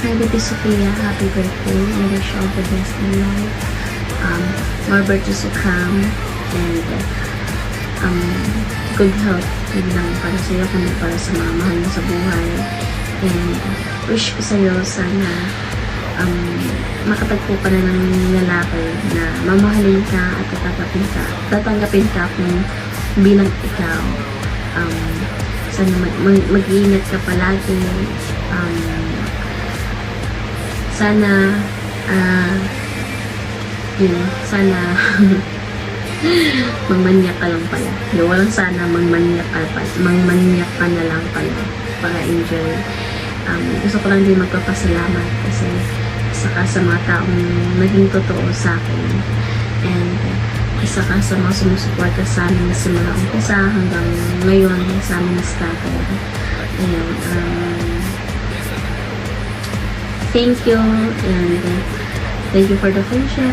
Hi, Baby Sophia. Happy birthday. I wish you all the best in life. More birthdays to come. And good health. Yun lang para sa iyo, kundi para sa mga mahal mo sa buhay. And wish ko sa iyo sana makatagpo ka na ng lalaki na mamahalin ka at tatanggapin ka kung bilang ikaw. Sana mag-iingat ka palagi. Sana sana magmanyak ka lang pala. Walang sana, magmanyak ka na lang pala para enjoy. Gusto ko lang din magpapasalamat kasi isa ka sa mga taong naging totoo sa akin, and isa ka sa mga sumusuporta sa amin na simula umpisa hanggang ngayon sa amin na starter. Ayun, thank you, and thank you for the friendship,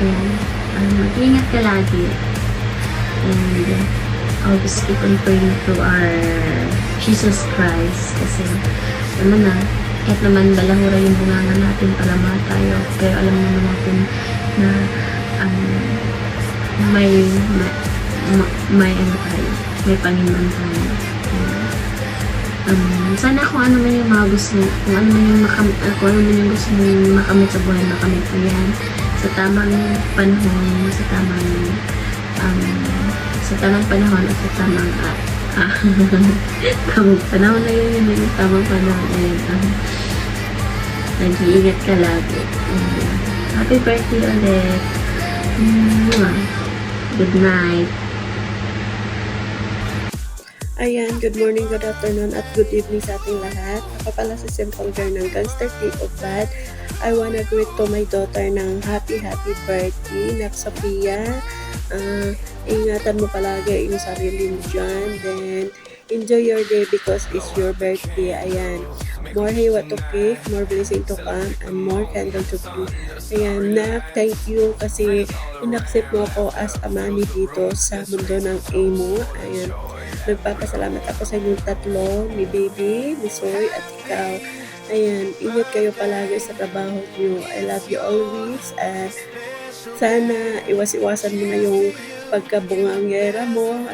and mag-ingat ka lagi, and always keep on praying to our Jesus Christ kasi naman na kahit naman balahura yung bunganga natin, palama tayo, pero alam naman natin na may ano tayo, may Panginoon tayo. Sana kung ano man yung mga gusto, kung ano man yung gusto mong makamit sa buhay, makamit mo yan sa tamang panahon, sa tamang panahon at sa tamang tamang panahon na yun, yung tamang panahon na yun. Nag-iingat ka lagi. Happy birthday ulit. Good night. Ayan, good morning, good afternoon, at good evening sa ating lahat. Ako pala si Simple Girl ng Gangster Clip of Bad. I wanna greet to my daughter ng happy birthday, Nak Sophia. Ingatan mo palagi yung sarili mo dyan. Then, enjoy your day because it's your birthday. Ayan, more hiwa to cake, more blessing to come, and more candle to blow. Ayan, Nak, thank you kasi inaccept mo ako as a mami dito sa mundo ng emo. Ayan, nagpapasalamat ako sa inyong tatlo, ni Baby, ni Soy, at ikaw. Ayan, ingat kayo palagi sa trabaho niyo. I love you always, and sana iwas-iwasan mo na yung pagkabungangera mo,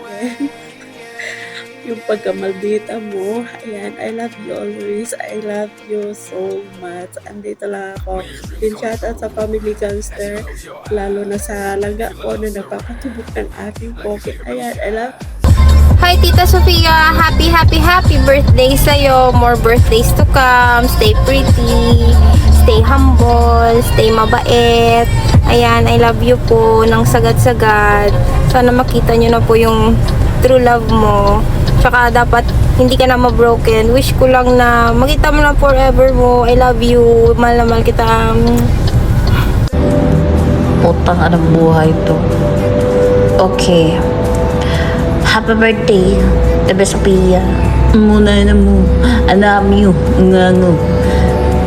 yung pagkamaldita mo. Ayan, I love you always. I love you so much. Andito lang ako. Din shoutout sa Family Gangster, lalo na sa laga ko na nagpapatubok ng aking pocket. Ayan, I love you. Hi Tita Sofia! Happy birthday sa'yo! More birthdays to come! Stay pretty! Stay humble! Stay mabait! Ayan, I love you po ng sagad-sagad. Sana makita nyo na po yung true love mo. Tsaka dapat hindi ka na ma-broken. Wish ko lang na makita mo na forever mo. I love you. Mahal na mahal kita. Putang anong buhay to. Okay. Happy birthday, Bebe Sophia. Muna na mo. Alam you. Ngango.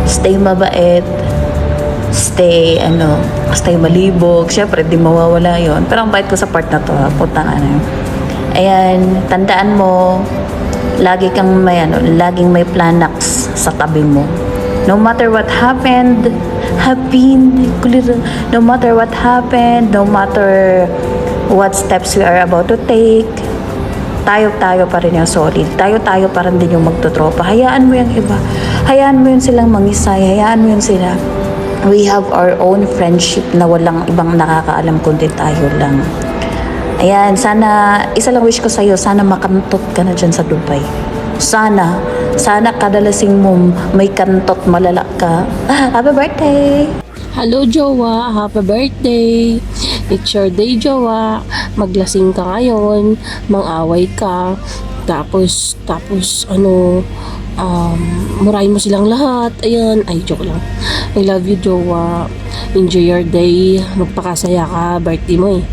Stay mabait. Stay malibog. Siyempre, di mawawala yon. Pero ang bait ko sa part na to, putang ano. Ayan, tandaan mo, laging may Planax sa tabi mo. No matter what happened, no matter what steps we are about to take, tayo pa rin yung solid. Tayo pa rin din yung magtotropa. Hayaan mo yung iba. Hayaan mo yun silang mangisay. Hayaan mo yun sila. We have our own friendship na walang ibang nakakaalam kundi tayo lang. Ayan, sana, isa lang wish ko sa'yo, sana makantot ka na dyan sa Dubai. Sana kadalasing mo may kantot malala ka. Happy birthday! Hello, jowa. Happy birthday. It's your day, jowa. Maglasing ka ngayon. Mang-away ka. Tapos, murahin mo silang lahat. Ayan. Ay, joke lang. I love you, jowa. Enjoy your day. Magpakasaya ka. Birthday mo eh.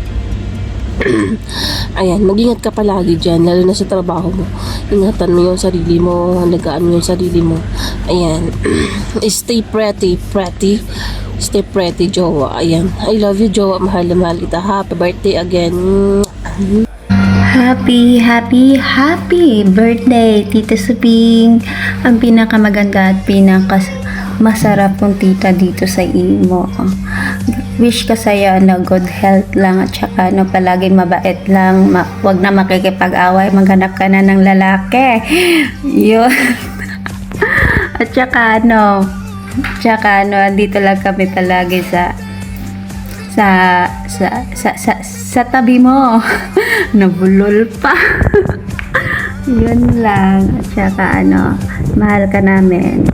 Ayan, mag-ingat ka palagi dyan, lalo na sa trabaho mo. Ingatan mo yung sarili mo, halagaan mo yung sarili mo. Ayan. Stay pretty. Stay pretty, jowa. Ayan. I love you, jowa. Mahal na mahal kita. Happy birthday again. Happy birthday, Tita Suping. Ang pinakamaganda at masarap kong tita dito sa imo. Wish ko sa'yo good health lang at saka palaging mabait lang. Wag na makikipag-away, maghanap ka na ng lalaki. Yun. At saka dito lang kami palagi sa tabi mo. Nabulol pa. Yun lang. At saka mahal ka namin.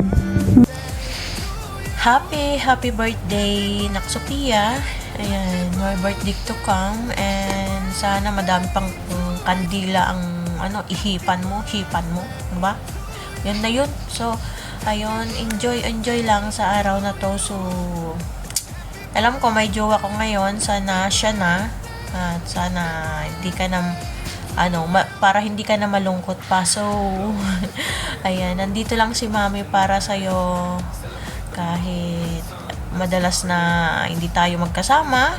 Happy birthday, Nak Sophia. Ayan, more birthday to come. And sana madami pang kandila ang hipan mo. Diba? Yun na yun. So, ayun, enjoy lang sa araw na to. So, alam ko may jowa ko ngayon. Sana siya na. At sana hindi ka na para hindi ka na malungkot pa. So, ayan, nandito lang si Mami para sa'yo. Kahit madalas na hindi tayo magkasama,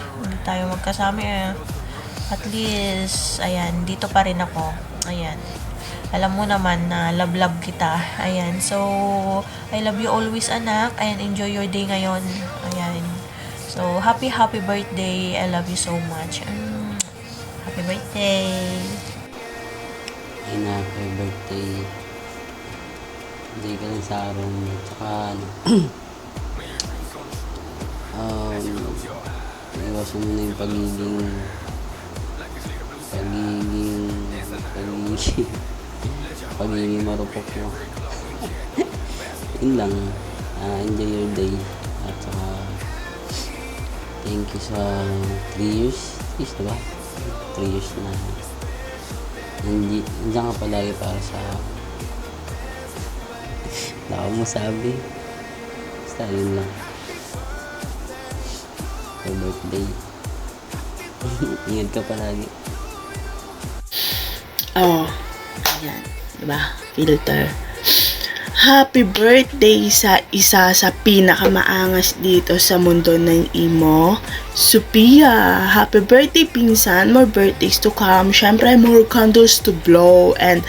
at least, ayan, dito pa rin ako. Ayan. Alam mo naman na love kita. Ayan. So, I love you always, anak. And enjoy your day ngayon. Ayan. So, happy birthday. I love you so much. Happy birthday. Happy birthday. Enjoy ka lang sa araw mo. Tsaka iwasan mo na yung pagiging marupok mo. Yun lang. Enjoy your day. At saka thank you sa 3 years. Diba? 3 years na nandiyan ka palagi para sa wala mo sabi. Basta yun lang. Happy birthday. Ingat ka palagi. Ayan. Diba? Filter. Happy birthday sa isa sa pinakamaangas dito sa mundo ng imo, Sophia. Happy birthday, pinsan. More birthdays to come. Syempre, more candles to blow. And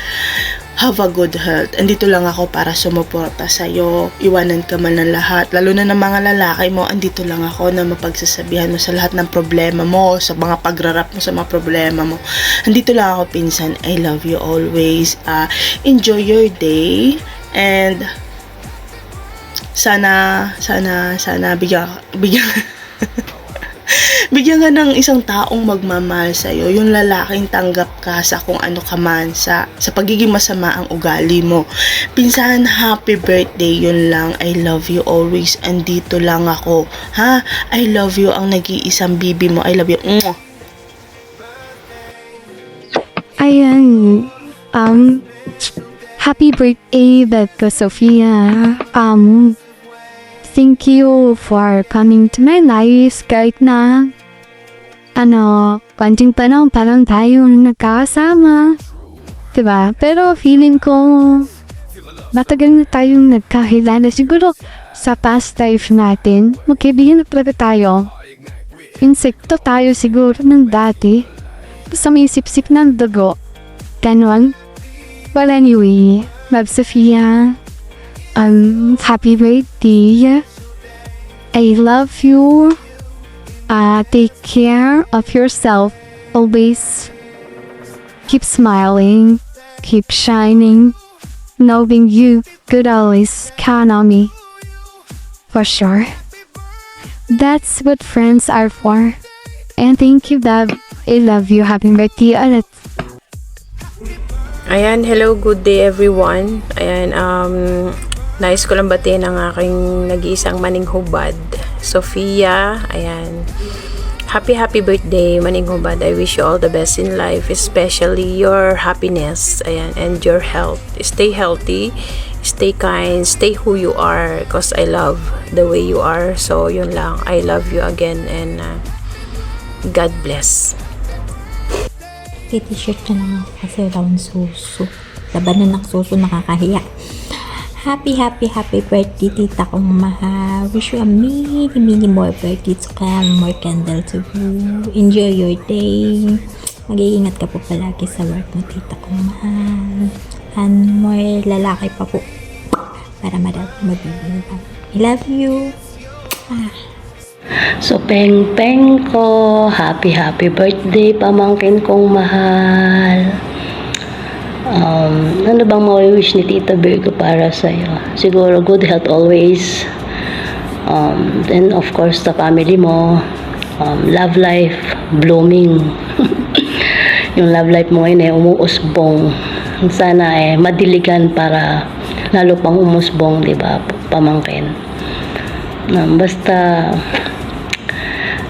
have a good health. Andito lang ako para sumuporta sa'yo. Iwanan ka man ng lahat. Lalo na ng mga lalaki mo, andito lang ako na mapagsasabihan mo sa lahat ng problema mo, sa mga pagrarap mo sa mga problema mo. Andito lang ako, pinsan. I love you always. Enjoy your day. And sana bigyan bigyan ka ng isang taong magmamahal sa'yo, yung lalaking tanggap ka sa kung ano ka man, sa pagiging masama ang ugali mo. Pinsan, happy birthday, yun lang. I love you always. Andito lang ako. Ha? I love you, ang nag-iisang bibi mo. I love you. Mwah! Ayan. Happy birthday, Becca Sophia. Thank you for coming to my life kahit na konting panahon parang tayo nagkakasama. Diba? Pero feeling ko matagal na tayong nagkakilala. Siguro sa past life natin, magkaibigan na talaga tayo. Insekto tayo siguro ng dati. Basta may sip-sip ng dugo. Ganon. Well, anyway, Love Sophia, happy birthday. I love you. Take care of yourself. Always keep smiling, keep shining, knowing you could always count on me. For sure. That's what friends are for. And thank you, Dad. I love you. Happy birthday ulit. Ayan, hello, good day everyone. Ayan, nais ko lang batiin ang aking nag-iisang maning hubad, Sophia. Ayan, happy birthday, maning hubad. I wish you all the best in life, especially your happiness, ayan, and your health. Stay healthy, stay kind, stay who you are, because I love the way you are. So, yun lang. I love you again, and God bless. T-shirt na lang ako kasi round suso. Labanan ng suso, nakakahiya. Happy birthday, tita kong mahal. Wish you a many more birthday to come, more candle to blow. Enjoy your day. Mag-iingat ka po palagi sa work mo, tita kong mahal. And more lalaki pa po. para marami mabibili. I love you. So, peng-peng ko, happy birthday, pamangkin kong mahal. Ano bang ma-wish ni Tita Virgo para sa'yo? Siguro good health always. Then of course the family mo, love life blooming. Yung love life mo ngayon umuusbong. Sana madiligan para lalo pang umusbong, di ba, pamangkin. Basta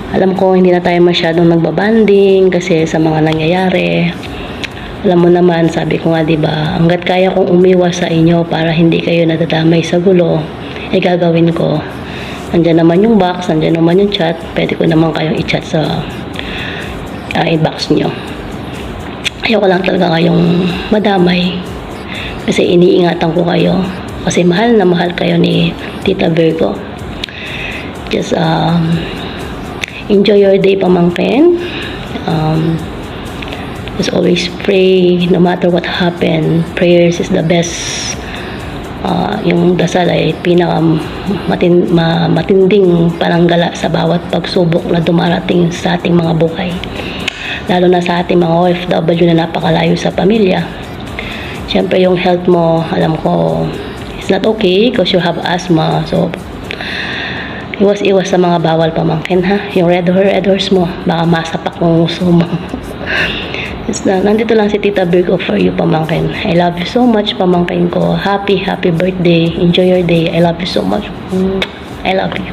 alam ko hindi na tayo masyadong nagbabanding kasi sa mga nangyayari. Alam mo naman, sabi ko nga, di ba, hanggat kaya kong umiwas sa inyo para hindi kayo nadadamay sa gulo, gagawin ko. Nandiyan naman yung box, nandiyan naman yung chat, pwede ko naman kayong i-chat sa i-box nyo. Ayoko lang talaga kayong madamay kasi iniingatan ko kayo kasi mahal na mahal kayo ni Tita Virgo. Just enjoy your day, pamangkin. Just always pray no matter what happen. Prayers is the best. Yung dasal ay matinding pananggala sa bawat pagsubok na dumarating sa ating mga buhay. Lalo na sa ating mga OFW na napakalayo sa pamilya. Siyempre yung health mo, alam ko, it's not okay because you have asthma. So, iwas-iwas sa mga bawal, pamangkin, ha? Yung red horse mo, baka masapak ng uso mo. Nandito lang si Tita Virgo for you, pamangkin. I love you so much, pamangkin ko. Happy birthday. Enjoy your day. I love you so much. I love you.